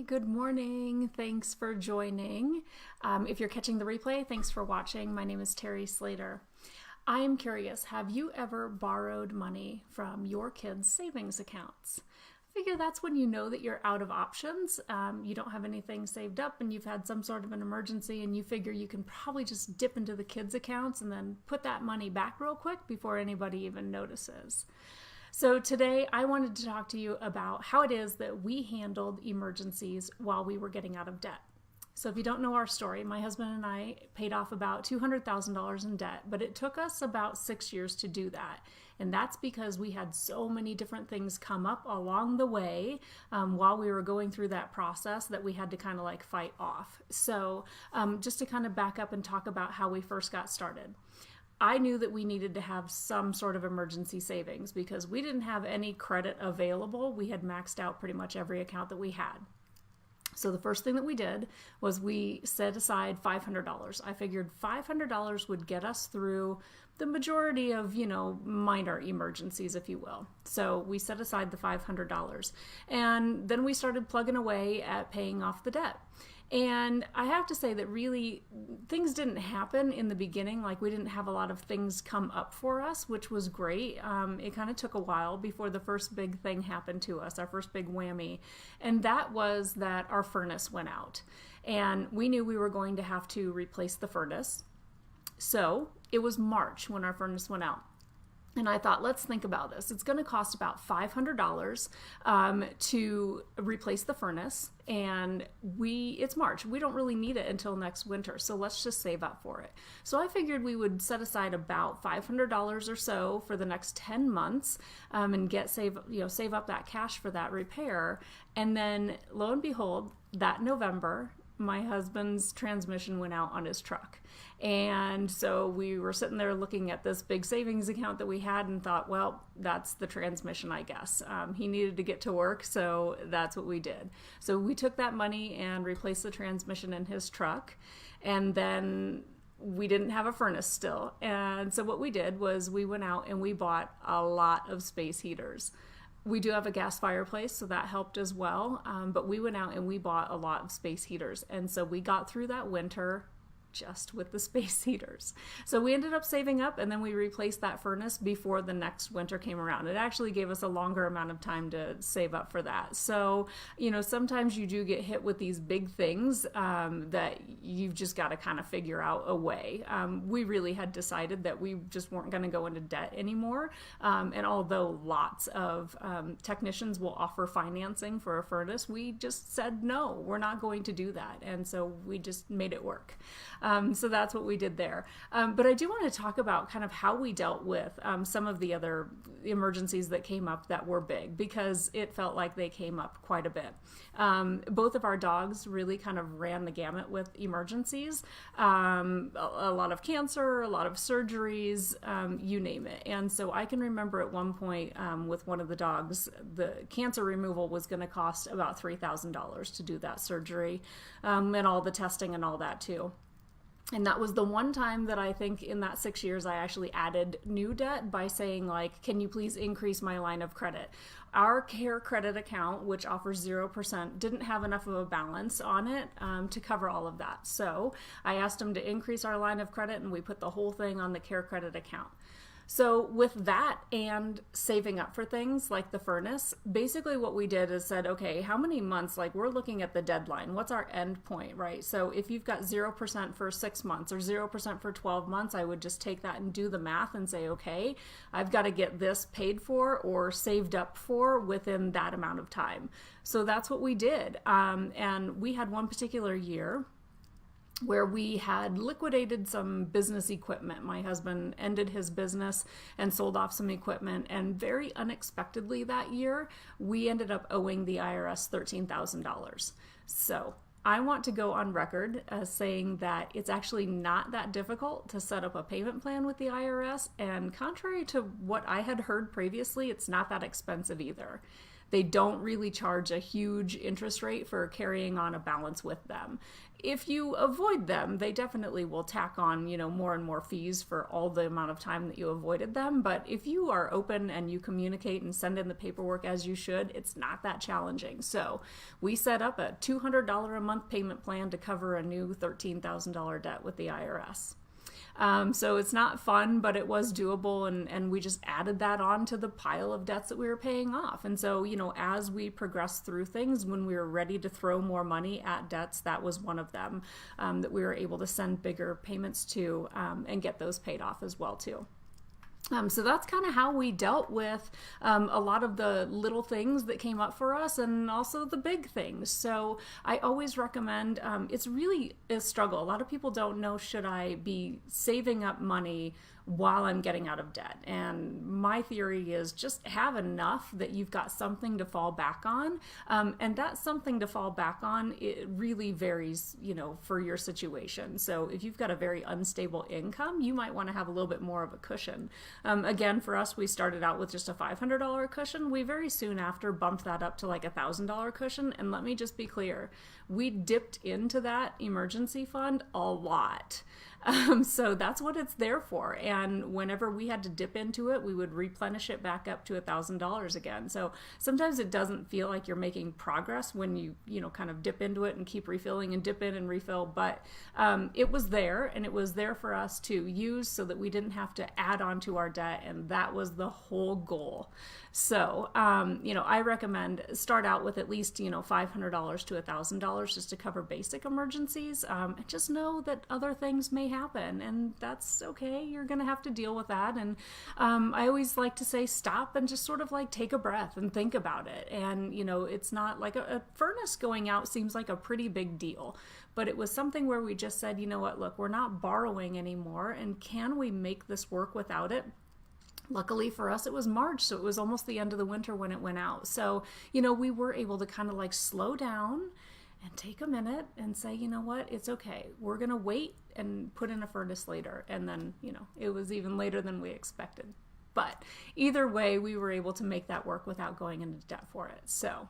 good morning. Thanks for joining. If you're catching the replay, thanks for watching. My name is Terry Slater. I am curious, have you ever borrowed money from your kids' savings accounts? I figure that's when you know that you're out of options. You don't have anything saved up and you've had some sort of an emergency and you figure you can probably just dip into the kids' accounts and then put that money back real quick before anybody even notices. So today I wanted to talk to you about how it is that we handled emergencies while we were getting out of debt. So if you don't know our story, my husband and I paid off about $200,000 in debt, but it took us about 6 years to do that. And that's because we had so many different things come up along the way while we were going through that process that we had to kind of like fight off. So just to kind of back up and talk about how we first got started. I knew that we needed to have some sort of emergency savings because we didn't have any credit available. We had maxed out pretty much every account that we had. So the first thing that we did was we set aside $500. I figured $500 would get us through the majority of, minor emergencies, if you will. So we set aside the $500 and then we started plugging away at paying off the debt. And I have to say that really things didn't happen in the beginning. Like we didn't have a lot of things come up for us, which was great. It kind of took a while before the first big thing happened to us, our first big whammy. And that was that our furnace went out. And we knew we were going to have to replace the furnace. So it was March when our furnace went out. And I thought, let's think about this. It's going to cost about $500 to replace the furnace. And it's March. We don't really need it until next winter. So let's just save up for it. So I figured we would set aside about $500 or so for the next 10 months and save up that cash for that repair. And then lo and behold, that November, my husband's transmission went out on his truck. And so we were sitting there looking at this big savings account that we had and thought, well, that's the transmission, I guess. He needed to get to work, so that's what we did. So we took that money and replaced the transmission in his truck. And then we didn't have a furnace still. And so what we did was we went out and we bought a lot of space heaters. We do have a gas fireplace, so that helped as well. But we went out and we bought a lot of space heaters. And so we got through that winter just with the space heaters. So we ended up saving up and then we replaced that furnace before the next winter came around. It actually gave us a longer amount of time to save up for that. So, sometimes you do get hit with these big things that you've just got to kind of figure out a way. We really had decided that we just weren't going to go into debt anymore. And although lots of technicians will offer financing for a furnace, we just said, no, we're not going to do that. And so we just made it work. So that's what we did there. But I do want to talk about kind of how we dealt with some of the other emergencies that came up that were big, because it felt like they came up quite a bit. Both of our dogs really kind of ran the gamut with emergencies, a lot of cancer, a lot of surgeries, you name it. And so I can remember at one point with one of the dogs, the cancer removal was going to cost about $3,000 to do that surgery and all the testing and all that too. And that was the one time that I think in that 6 years I actually added new debt by saying, like, can you please increase my line of credit? Our care credit account, which offers 0%, didn't have enough of a balance on it to cover all of that. So I asked him to increase our line of credit and we put the whole thing on the care credit account. So with that and saving up for things like the furnace, basically what we did is said, okay, how many months, like we're looking at the deadline, what's our end point, right? So if you've got 0% for 6 months or 0% for 12 months, I would just take that and do the math and say, okay, I've got to get this paid for or saved up for within that amount of time. So that's what we did. And we had one particular year where we had liquidated some business equipment. My husband ended his business and sold off some equipment, and very unexpectedly that year, we ended up owing the IRS $13,000. So I want to go on record as saying that it's actually not that difficult to set up a payment plan with the IRS, and contrary to what I had heard previously, it's not that expensive either. They don't really charge a huge interest rate for carrying on a balance with them. If you avoid them, they definitely will tack on, more and more fees for all the amount of time that you avoided them. But if you are open and you communicate and send in the paperwork as you should, it's not that challenging. So we set up a $200 a month payment plan to cover a new $13,000 debt with the IRS. So it's not fun, but it was doable, and we just added that on to the pile of debts that we were paying off. And so, as we progressed through things, when we were ready to throw more money at debts, that was one of them that we were able to send bigger payments to and get those paid off as well too. So that's kind of how we dealt with a lot of the little things that came up for us and also the big things. So I always recommend, it's really a struggle. A lot of people don't know, should I be saving up money while I'm getting out of debt? And my theory is just have enough that you've got something to fall back on. And that something to fall back on, it really varies, for your situation. So if you've got a very unstable income, you might want to have a little bit more of a cushion. Again, for us, we started out with just a $500 cushion. We very soon after bumped that up to like $1,000 cushion. And let me just be clear, we dipped into that emergency fund a lot. So that's what it's there for. And whenever we had to dip into it, we would replenish it back up to $1,000 again. So sometimes it doesn't feel like you're making progress when you kind of dip into it and keep refilling and dip in and refill. But it was there, and it was there for us to use so that we didn't have to add on to our debt. And that was the whole goal. So, I recommend start out with at least, $500 to $1,000 just to cover basic emergencies. And just know that other things may happen, and that's okay. You're going to have to deal with that. And I always like to say stop and just sort of like take a breath and think about it. And, it's not like a furnace going out seems like a pretty big deal. But it was something where we just said, look, we're not borrowing anymore. And can we make this work without it? Luckily for us, it was March, so it was almost the end of the winter when it went out. So, we were able to kind of like slow down and take a minute and say, what, it's okay. We're going to wait and put in a furnace later. And then, it was even later than we expected. But either way, we were able to make that work without going into debt for it. So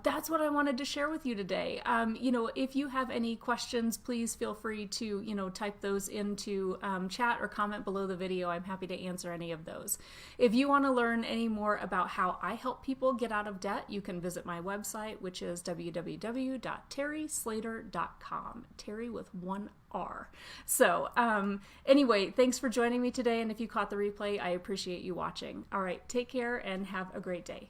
that's what I wanted to share with you today. If you have any questions, please feel free to, type those into chat or comment below the video. I'm happy to answer any of those. If you want to learn any more about how I help people get out of debt, you can visit my website, which is www.terryslater.com. Terry with one R. So anyway, thanks for joining me today. And if you caught the replay, I appreciate you watching. All right, take care and have a great day.